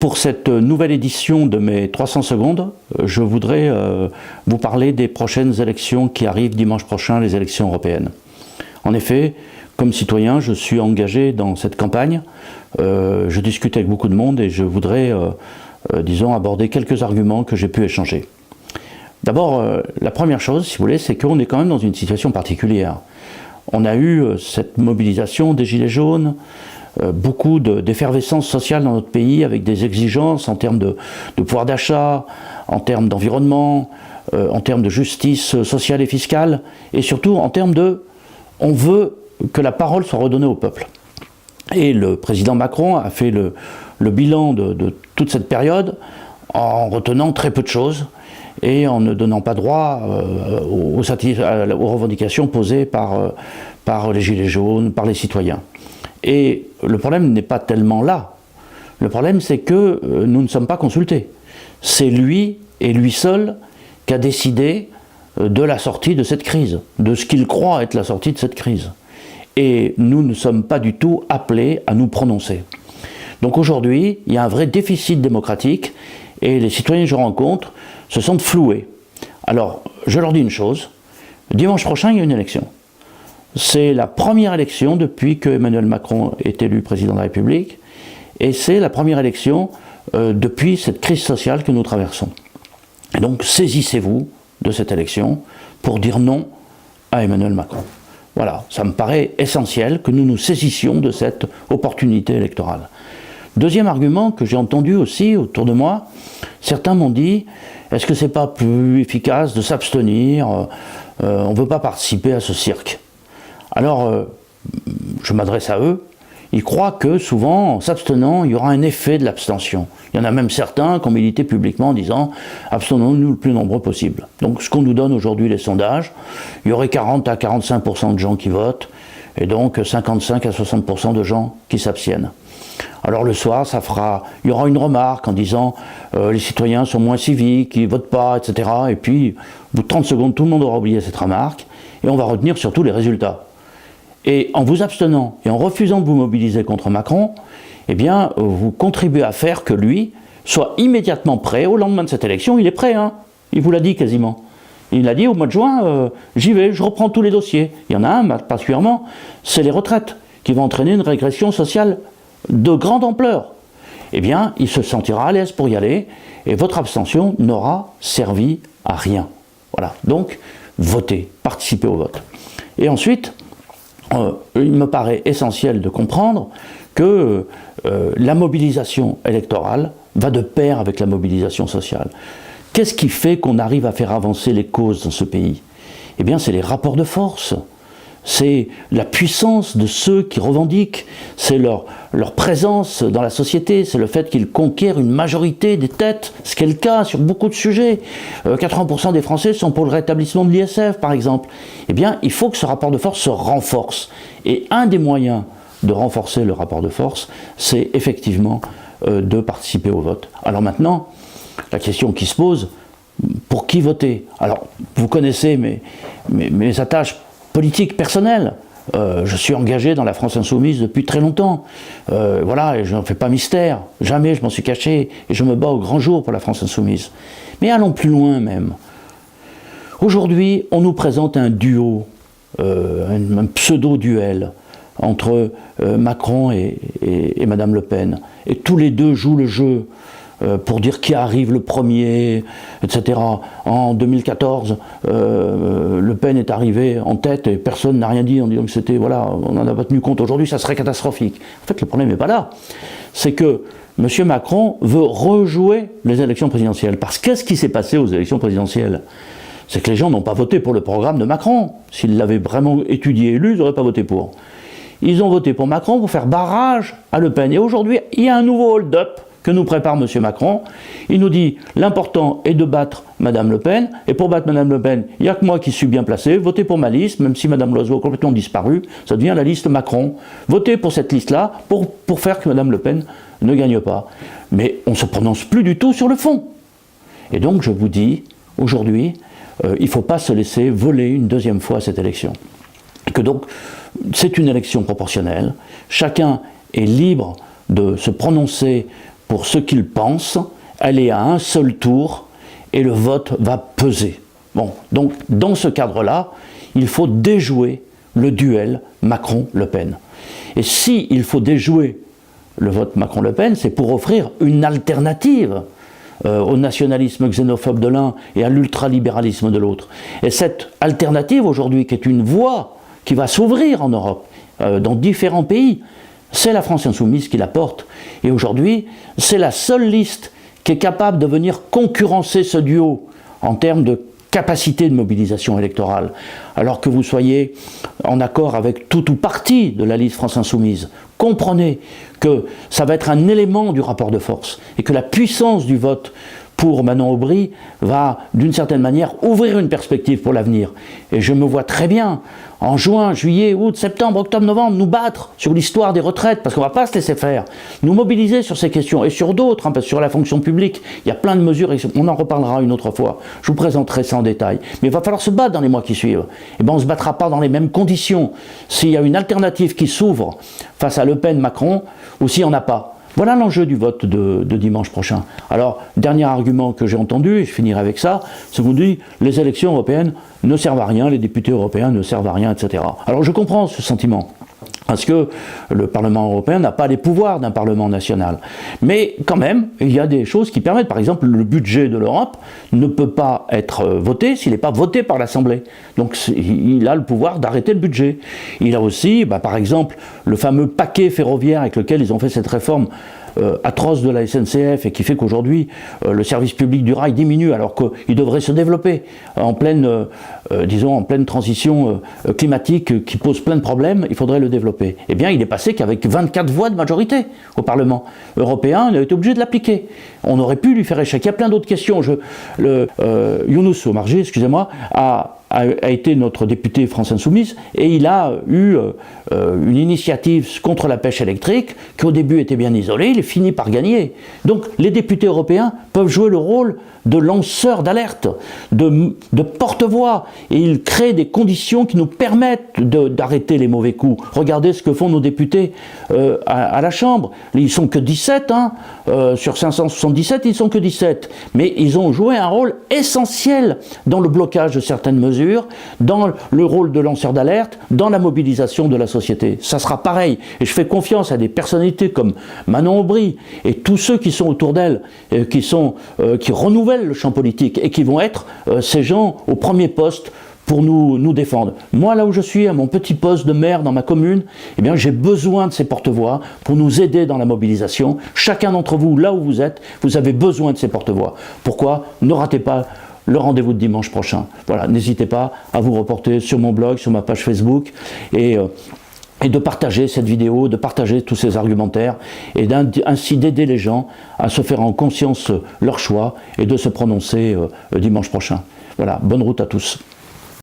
Pour cette nouvelle édition de mes 300 secondes, je voudrais vous parler des prochaines élections qui arrivent dimanche prochain, les élections européennes. En effet, comme citoyen, je suis engagé dans cette campagne, je discute avec beaucoup de monde et je voudrais, disons, aborder quelques arguments que j'ai pu échanger. D'abord, la première chose, si vous voulez, c'est qu'on est quand même dans une situation particulière. On a eu cette mobilisation des Gilets jaunes, beaucoup d'effervescence sociale dans notre pays avec des exigences en termes de pouvoir d'achat, en termes d'environnement, en termes de justice sociale et fiscale, et surtout en termes de « on veut que la parole soit redonnée au peuple ». Et le président Macron a fait le bilan de toute cette période en retenant très peu de choses et en ne donnant pas droit aux revendications posées par les Gilets jaunes, par les citoyens. Et le problème n'est pas tellement là. Le problème, c'est que nous ne sommes pas consultés. C'est lui, et lui seul, qui a décidé de la sortie de cette crise, de ce qu'il croit être la sortie de cette crise. Et nous ne sommes pas du tout appelés à nous prononcer. Donc aujourd'hui, il y a un vrai déficit démocratique, et les citoyens que je rencontre se sentent floués. Alors, je leur dis une chose, dimanche prochain, il y a une élection. C'est la première élection depuis que Emmanuel Macron est élu président de la République, et c'est la première élection depuis cette crise sociale que nous traversons. Et donc saisissez-vous de cette élection pour dire non à Emmanuel Macron. Voilà, ça me paraît essentiel que nous nous saisissions de cette opportunité électorale. Deuxième argument que j'ai entendu aussi autour de moi, certains m'ont dit « est-ce que c'est pas plus efficace de s'abstenir, on ne veut pas participer à ce cirque ». Alors, je m'adresse à eux, ils croient que souvent, en s'abstenant, il y aura un effet de l'abstention. Il y en a même certains qui ont milité publiquement en disant « abstenons-nous le plus nombreux possible ». Donc ce qu'on nous donne aujourd'hui les sondages, il y aurait 40 à 45% de gens qui votent, et donc 55 à 60% de gens qui s'abstiennent. Alors le soir, il y aura une remarque en disant les citoyens sont moins civiques, ils ne votent pas, etc. Et puis, au bout de 30 secondes, tout le monde aura oublié cette remarque, et on va retenir surtout les résultats. Et en vous abstenant et en refusant de vous mobiliser contre Macron, eh bien, vous contribuez à faire que lui soit immédiatement prêt. Au lendemain de cette élection, il est prêt, hein. Il vous l'a dit quasiment. Il l'a dit au mois de juin, j'y vais, je reprends tous les dossiers. Il y en a un, particulièrement, c'est les retraites, qui vont entraîner une régression sociale de grande ampleur. Eh bien, il se sentira à l'aise pour y aller, et votre abstention n'aura servi à rien. Voilà, donc, votez, participez au vote. Et ensuite, il me paraît essentiel de comprendre que la mobilisation électorale va de pair avec la mobilisation sociale. Qu'est-ce qui fait qu'on arrive à faire avancer les causes dans ce pays? Eh bien, c'est les rapports de force. C'est la puissance de ceux qui revendiquent, c'est leur présence dans la société, c'est le fait qu'ils conquièrent une majorité des têtes, ce qui est le cas sur beaucoup de sujets. 80% des Français sont pour le rétablissement de l'ISF, par exemple. Eh bien, il faut que ce rapport de force se renforce. Et un des moyens de renforcer le rapport de force, c'est effectivement de participer au vote. Alors maintenant, la question qui se pose, pour qui voter? Alors, vous connaissez mes attaches politique personnelle. Je suis engagé dans la France Insoumise depuis très longtemps. Voilà, et je n'en fais pas mystère. Jamais je m'en suis caché. Et je me bats au grand jour pour la France Insoumise. Mais allons plus loin même. Aujourd'hui, on nous présente un duo, un pseudo-duel entre Macron et Madame Le Pen. Et tous les deux jouent le jeu pour dire qui arrive le premier, etc. En 2014, Le Pen est arrivé en tête et personne n'a rien dit en disant que c'était, voilà, on n'en a pas tenu compte. Aujourd'hui, ça serait catastrophique. En fait, le problème n'est pas là. C'est que M. Macron veut rejouer les élections présidentielles. Parce qu'est-ce qui s'est passé aux élections présidentielles? C'est que les gens n'ont pas voté pour le programme de Macron. S'ils l'avaient vraiment étudié et lu, ils n'auraient pas voté pour. Ils ont voté pour Macron pour faire barrage à Le Pen. Et aujourd'hui, il y a un nouveau hold-up que nous prépare M. Macron. Il nous dit l'important est de battre Mme Le Pen, et pour battre Mme Le Pen, il n'y a que moi qui suis bien placé, votez pour ma liste, même si Mme Loiseau a complètement disparu, ça devient la liste Macron. Votez pour cette liste-là pour faire que Mme Le Pen ne gagne pas. Mais on ne se prononce plus du tout sur le fond. Et donc je vous dis, aujourd'hui, il ne faut pas se laisser voler une deuxième fois cette élection. Et que donc, c'est une élection proportionnelle, chacun est libre de se prononcer pour ce qu'ils pensent, elle est à un seul tour et le vote va peser. Bon, donc dans ce cadre-là, il faut déjouer le duel Macron-Le Pen. Et s'il faut déjouer le vote Macron-Le Pen, c'est pour offrir une alternative au nationalisme xénophobe de l'un et à l'ultralibéralisme de l'autre. Et cette alternative aujourd'hui, qui est une voie qui va s'ouvrir en Europe, dans différents pays, c'est la France Insoumise qui la porte. Et aujourd'hui, c'est la seule liste qui est capable de venir concurrencer ce duo en termes de capacité de mobilisation électorale, alors que vous soyez en accord avec tout ou partie de la liste France Insoumise. Comprenez que ça va être un élément du rapport de force et que la puissance du vote pour Manon Aubry va, d'une certaine manière, ouvrir une perspective pour l'avenir. Et je me vois très bien, en juin, juillet, août, septembre, octobre, novembre, nous battre sur l'histoire des retraites, parce qu'on ne va pas se laisser faire, nous mobiliser sur ces questions, et sur d'autres, parce que sur la fonction publique, il y a plein de mesures, et on en reparlera une autre fois, je vous présenterai ça en détail. Mais il va falloir se battre dans les mois qui suivent. Et bien on ne se battra pas dans les mêmes conditions, s'il y a une alternative qui s'ouvre face à Le Pen, Macron, ou s'il n'y en a pas. Voilà l'enjeu du vote de dimanche prochain. Alors, dernier argument que j'ai entendu, et je finirai avec ça, c'est qu'on dit les élections européennes ne servent à rien, les députés européens ne servent à rien, etc. Alors je comprends ce sentiment, parce que le Parlement européen n'a pas les pouvoirs d'un Parlement national. Mais quand même, il y a des choses qui permettent, par exemple, le budget de l'Europe ne peut pas être voté s'il n'est pas voté par l'Assemblée. Donc il a le pouvoir d'arrêter le budget. Il a aussi, par exemple, le fameux paquet ferroviaire avec lequel ils ont fait cette réforme atroce de la SNCF et qui fait qu'aujourd'hui le service public du rail diminue alors qu'il devrait se développer en pleine, en pleine transition climatique qui pose plein de problèmes, il faudrait le développer. Eh bien, il est passé qu'avec 24 voix de majorité au Parlement européen, il a été obligé de l'appliquer. On aurait pu lui faire échec. Il y a plein d'autres questions. Younous Omarjee, excusez-moi, a été notre député France Insoumise et il a eu une initiative contre la pêche électrique qui au début était bien isolée, il est fini par gagner. Donc les députés européens peuvent jouer le rôle de lanceurs d'alerte, de porte-voix, et ils créent des conditions qui nous permettent d'arrêter les mauvais coups. Regardez ce que font nos députés à la Chambre. Ils sont que 17, sur 577, ils sont que 17. Mais ils ont joué un rôle essentiel dans le blocage de certaines mesures, dans le rôle de lanceur d'alerte, dans la mobilisation de la société. Ça sera pareil. Et je fais confiance à des personnalités comme Manon Aubry et tous ceux qui sont autour d'elle, qui renouvellent le champ politique et qui vont être ces gens au premier poste pour nous défendre. Moi, là où je suis, à mon petit poste de maire dans ma commune, eh bien, j'ai besoin de ces porte-voix pour nous aider dans la mobilisation. Chacun d'entre vous, là où vous êtes, vous avez besoin de ces porte-voix. Pourquoi? Ne ratez pas le rendez-vous de dimanche prochain. Voilà, n'hésitez pas à vous reporter sur mon blog, sur ma page Facebook, et de partager cette vidéo, de partager tous ces argumentaires, et ainsi d'aider les gens à se faire en conscience leur choix et de se prononcer dimanche prochain. Voilà, bonne route à tous.